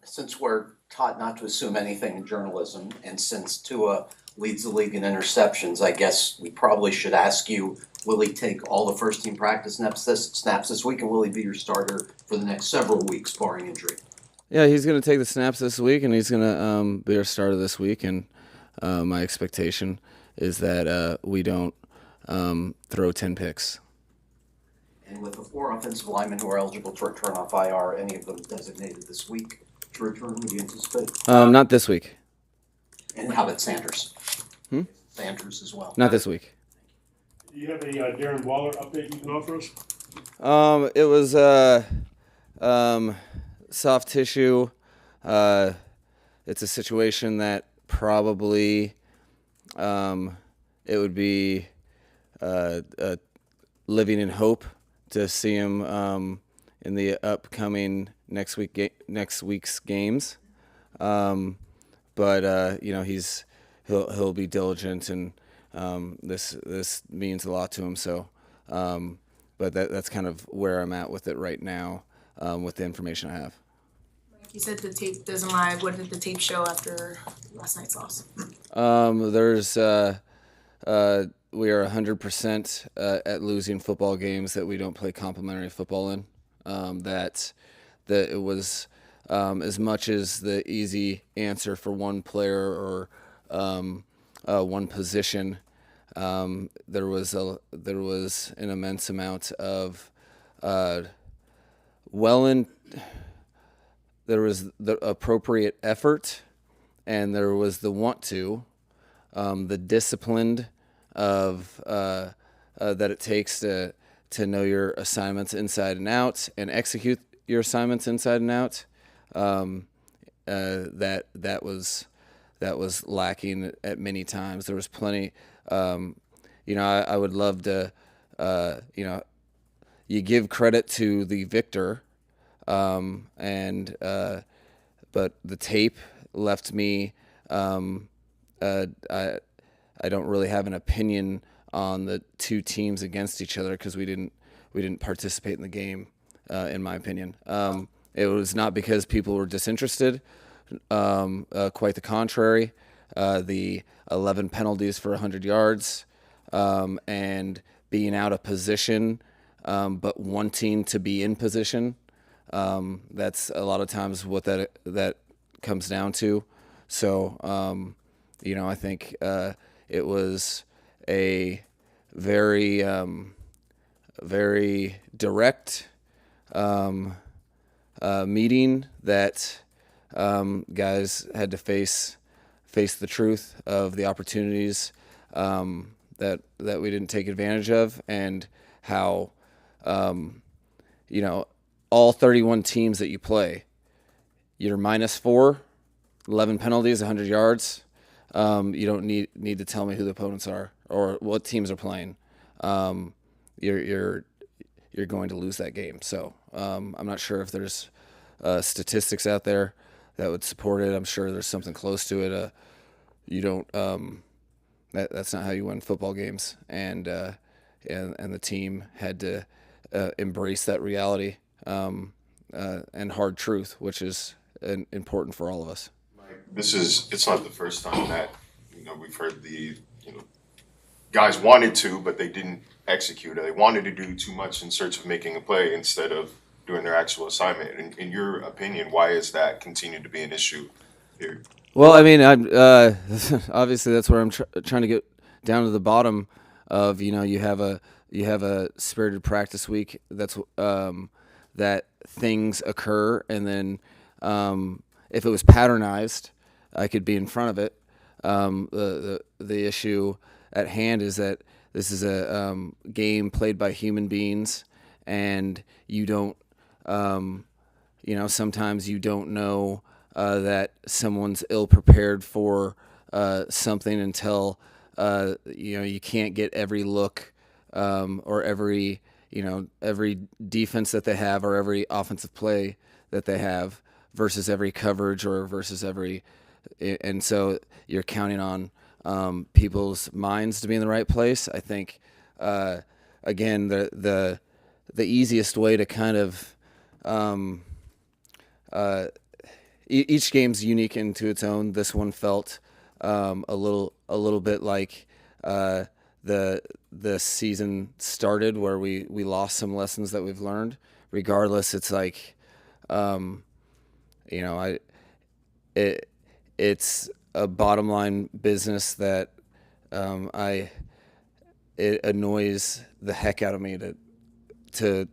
since we're taught not to assume anything in journalism, and since Tua leads the league in interceptions, I guess we probably should ask you, will he take all the first team practice snaps this week, and will he be your starter for the next several weeks, barring injury? Yeah, he's going to take the snaps this week, and he's going to be our starter this week. And my expectation is that we don't throw 10 picks. And with the 4 offensive linemen who are eligible to return off IR, any of them designated this week to return, would you anticipate? Not this week. And how about Sanders? Hmm? Sanders as well. Not this week. Do you have a Darren Waller update you can offer us? It was soft tissue. It's a situation that probably it would be living in hope to see him in the upcoming next week's games. But he'll be diligent, and this means a lot to him. So, but that's kind of where I'm at with it right now, with the information I have. You said the tape doesn't lie. What did the tape show after last night's loss? We are 100% at losing football games that we don't play complementary football in. That it was as much as the easy answer for one player or one position. There was an immense amount of there was the appropriate effort, and there was the want to, the disciplined of that it takes to know your assignments inside and out and execute your assignments inside and out. That was lacking at many times. There was plenty. I would love to. You give credit to the victor, but the tape left me. I don't really have an opinion on the two teams against each other because we didn't participate in the game. In my opinion, it was not because people were disinterested. Quite the contrary. The 11 penalties for 100 yards and being out of position, but wanting to be in position. That's a lot of times what that comes down to. So, I think it was a very, very direct meeting that guys had to face the truth of the opportunities that we didn't take advantage of, and how all 31 teams that you play, you're -4, 11 penalties, 100 yards. You don't need to tell me who the opponents are or what teams are playing. You're going to lose that game. So I'm not sure if there's statistics out there that would support it. I'm sure there's something close to it. You don't. That's not how you win football games. And the team had to embrace that reality and hard truth, which is important for all of us. It's not the first time that we've heard the guys wanted to, but they didn't execute. They wanted to do too much in search of making a play instead of doing their actual assignment. In your opinion, why is that continued to be an issue here? Well, I mean, obviously that's where I'm trying to get down to the bottom of. You have a spirited practice week. That's that things occur, and then if it was patternized, I could be in front of it. The issue at hand is that this is a game played by human beings, and you don't, sometimes you don't know that someone's ill prepared for something until you can't get every look or every defense that they have or every offensive play that they have versus every coverage or versus every, and so you're counting on people's minds to be in the right place. I think again the easiest way to kind of each game's unique into its own. This one felt a little bit like the season started, where we lost some lessons that we've learned. Regardless, it's like, it's a bottom line business that it annoys the heck out of me to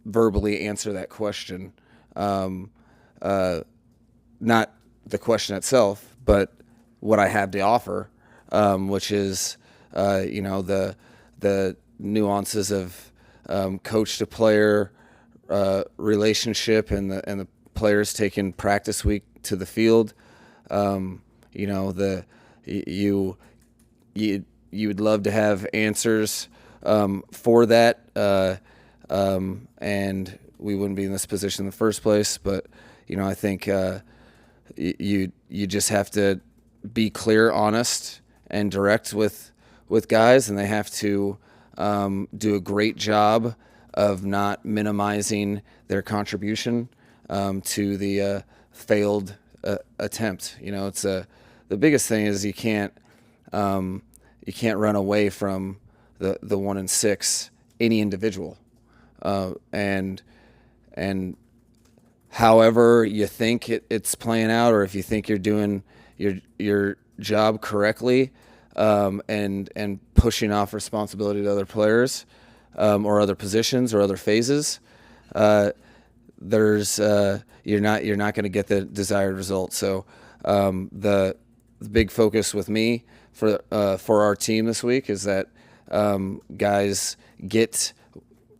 verbally answer that question. Not the question itself, but what I have to offer, which is, the nuances of coach to player relationship, and the players taking practice week to the field. You would love to have answers for that, and we wouldn't be in this position in the first place. But I think you just have to be clear, honest, and direct with guys, and they have to do a great job of not minimizing their contribution to the failed attempt. It's the biggest thing is you can't run away from the 1-6, any individual, and however you think it's playing out, or if you think you're doing your job correctly, and pushing off responsibility to other players, or other positions or other phases, you're not going to get the desired result. So the big focus with me for our team this week is that guys get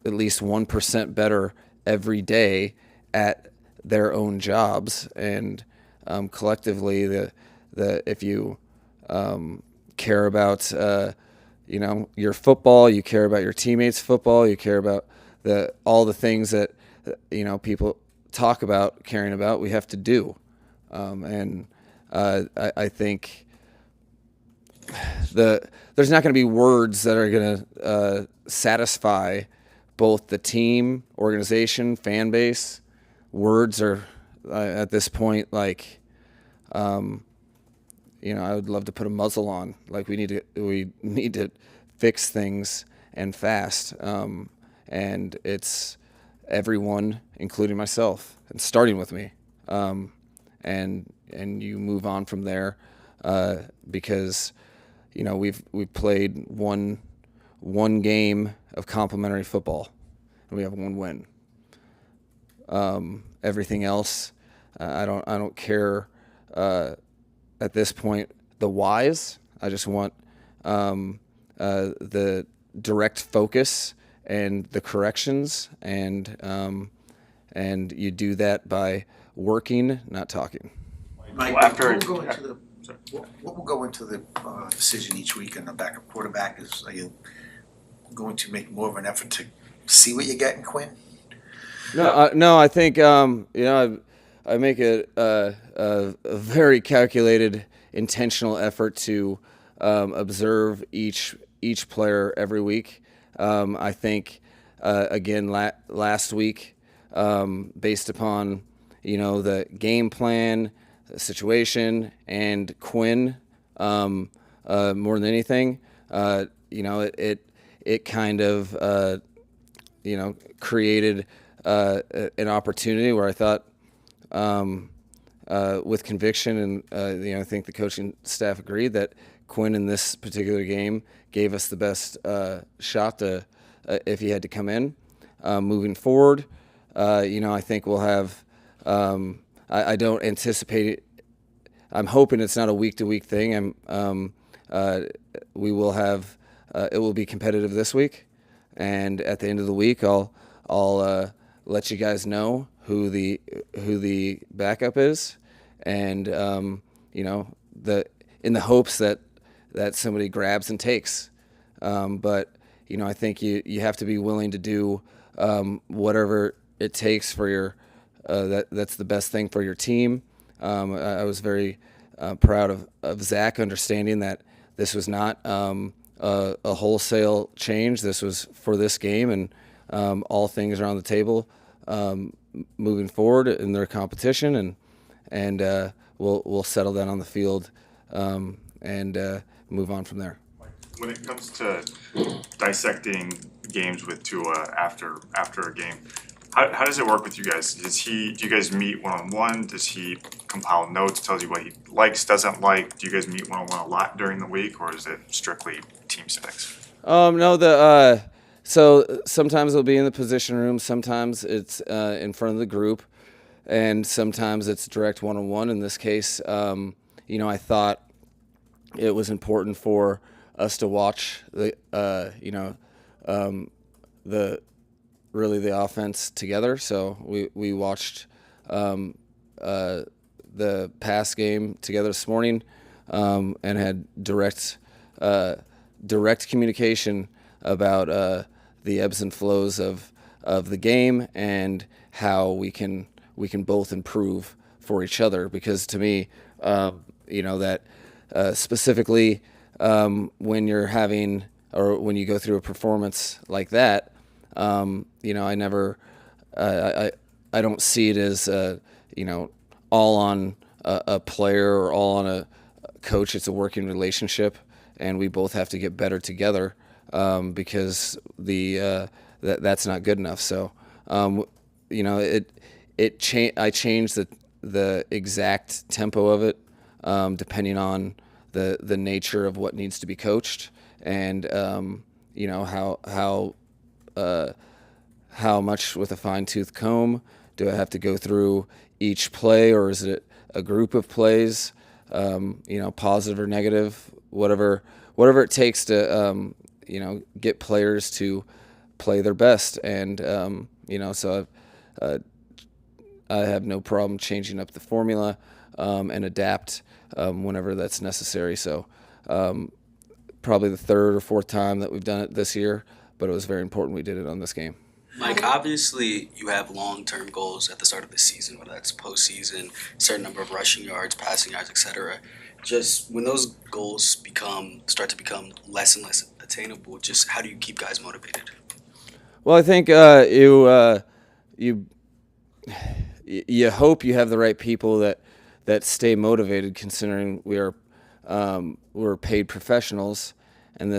at least 1% better every day at their own jobs, and collectively, if you care about your football, you care about your teammates' football, you care about all the things that people talk about caring about, we have to do, and I think there's not going to be words that are going to satisfy both the team, organization, fan base. Words are at this point like, I would love to put a muzzle on. Like we need to fix things and fast. And it's everyone, including myself, and starting with me. And you move on from there, because we've played one game of complimentary football, and we have one win. Everything else, I don't care at this point the whys. I just want the direct focus and the corrections, and you do that by working, not talking. Mike, what will go into the decision each week on the backup quarterback? Are you going to make more of an effort to see what you get in Quinn? No, I think I make a very calculated, intentional effort to observe each player every week. I think again last week, based upon the game plan, the situation, and Quinn, more than anything, it kind of created an opportunity where I thought, with conviction, and I think the coaching staff agreed that Quinn in this particular game gave us the best shot to, if he had to come in. Moving forward, I think we'll have. I don't anticipate it. I'm hoping it's not a week-to-week thing. We will have. It will be competitive this week, and at the end of the week, I'll let you guys know who the backup is, and in the hopes that somebody grabs and takes. But I think you have to be willing to do whatever it takes for your that's the best thing for your team. I was very proud of Zach understanding that this was not a wholesale change. This was for this game, and all things are on the table moving forward in their competition, and we'll settle down on the field and move on from there. When it comes to dissecting games with Tua after a game, how does it work with you guys? Do you guys meet one-on-one? Does he compile notes, tells you what he likes, doesn't like? Do you guys meet one-on-one a lot during the week, or is it strictly team settings? No, so sometimes it'll be in the position room, sometimes it's in front of the group, and sometimes it's direct one-on-one. In this case, I thought it was important for us to watch the offense together. So we watched the pass game together this morning, and had direct communication about the ebbs and flows of the game and how we can both improve for each other. Because to me, that specifically when you're having, or when you go through a performance like that, I don't see it as all on a player or all on a coach. It's a working relationship, and we both have to get better together, because that's not good enough. So I changed the exact tempo of it, depending on the nature of what needs to be coached, and how much with a fine-tooth comb do I have to go through each play, or is it a group of plays, positive or negative, whatever it takes to get players to play their best. And so I have no problem changing up the formula and adapt whenever that's necessary. So probably the third or fourth time that we've done it this year, but it was very important we did it on this game. Mike, obviously you have long-term goals at the start of the season, whether that's postseason, certain number of rushing yards, passing yards, etc. Just when those goals start to become less and less attainable, just how do you keep guys motivated? Well, I think you hope you have the right people that stay motivated, considering we're paid professionals, and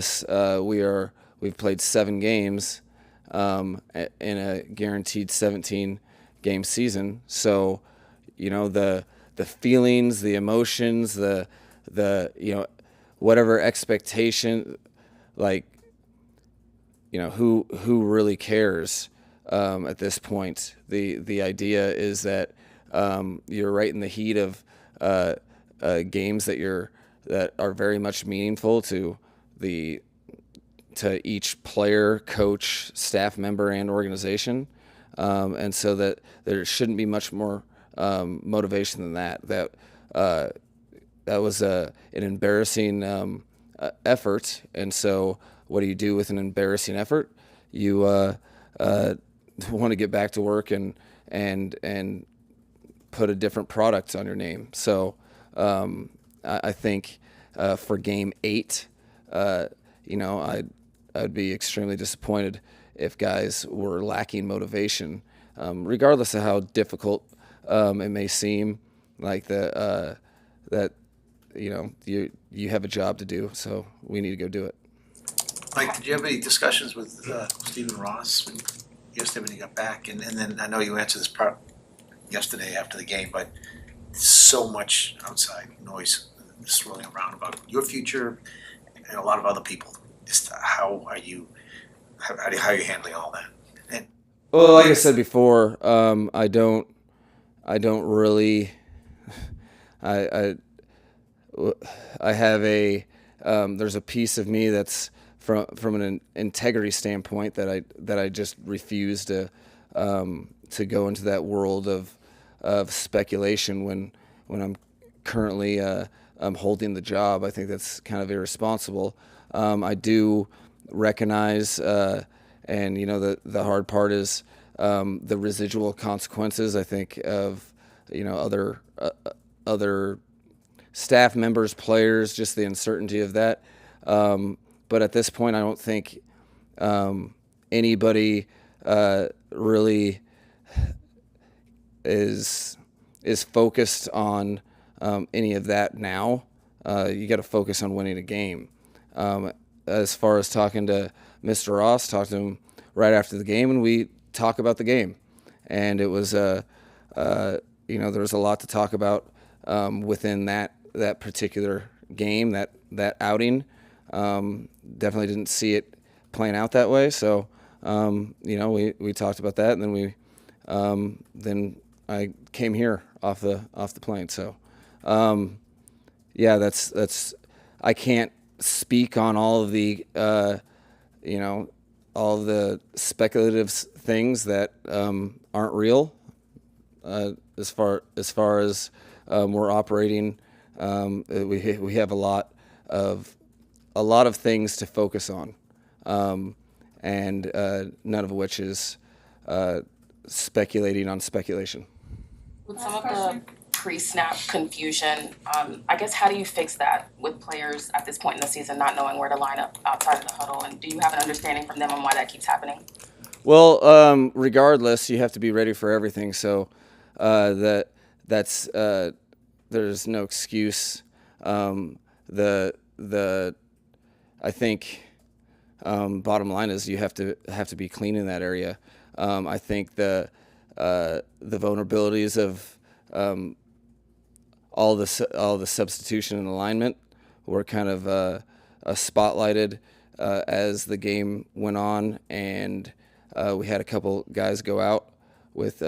we've played 7 games in a guaranteed 17-game season. So the feelings, the emotions, the whatever expectation, who really cares at this point. The idea is that you're right in the heat of games that are very much meaningful to each player, coach, staff member, and organization, and so that there shouldn't be much more motivation than that. That was an embarrassing effort, and so what do you do with an embarrassing effort? You want to get back to work and put a different product on your name. So I think for Game 8, I'd be extremely disappointed if guys were lacking motivation, regardless of how difficult it may seem. That you have a job to do, so we need to go do it. Mike, did you have any discussions with Stephen Ross yesterday when you got back? And then I know you answered this part yesterday after the game, but so much outside noise swirling around about your future and a lot of other people. Just how are you handling all that? And well, like I said before, I don't really. I have there's a piece of me that's from an integrity standpoint that I just refuse to go into that world of speculation when I'm currently I'm holding the job. I think that's kind of irresponsible. I do recognize, and the hard part is the residual consequences. I think of other staff members, players, just the uncertainty of that. But at this point, I don't think anybody really is is focused on any of that now. You got to focus on winning a game. As far as talking to Mr. Ross, talked to him right after the game, and we talk about the game. And it was, there was a lot to talk about within that particular game, that outing. Definitely didn't see it playing out that way. So, we talked about that, and then then I came here off the plane. So, that's I can't speak on all of the all of the speculative things that aren't real. As far as we're operating, we have a lot of things to focus on, and none of which is speculating on speculation. With some of the pre-snap confusion, I guess how do you fix that with players at this point in the season not knowing where to line up outside of the huddle? And do you have an understanding from them on why that keeps happening? Well, regardless, you have to be ready for everything. So that's there's no excuse. I think bottom line is you have to be clean in that area. I think the vulnerabilities of all the substitution and alignment were kind of spotlighted as the game went on, and we had a couple guys go out with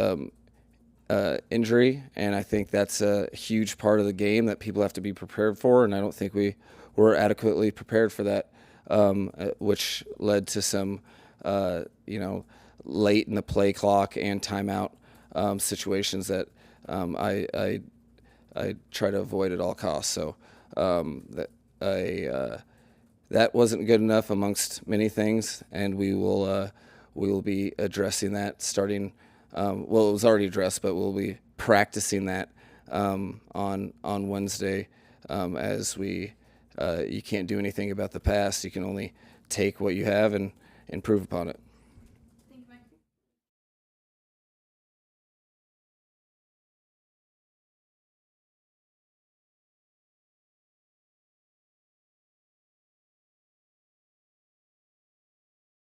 injury, and I think that's a huge part of the game that people have to be prepared for, and I don't think we were adequately prepared for that, which led to some late in the play clock and timeout situations that I try to avoid at all costs. So that wasn't good enough amongst many things, and we will be addressing that starting. It was already addressed, but we'll be practicing that on Wednesday. As you can't do anything about the past. You can only take what you have and improve upon it.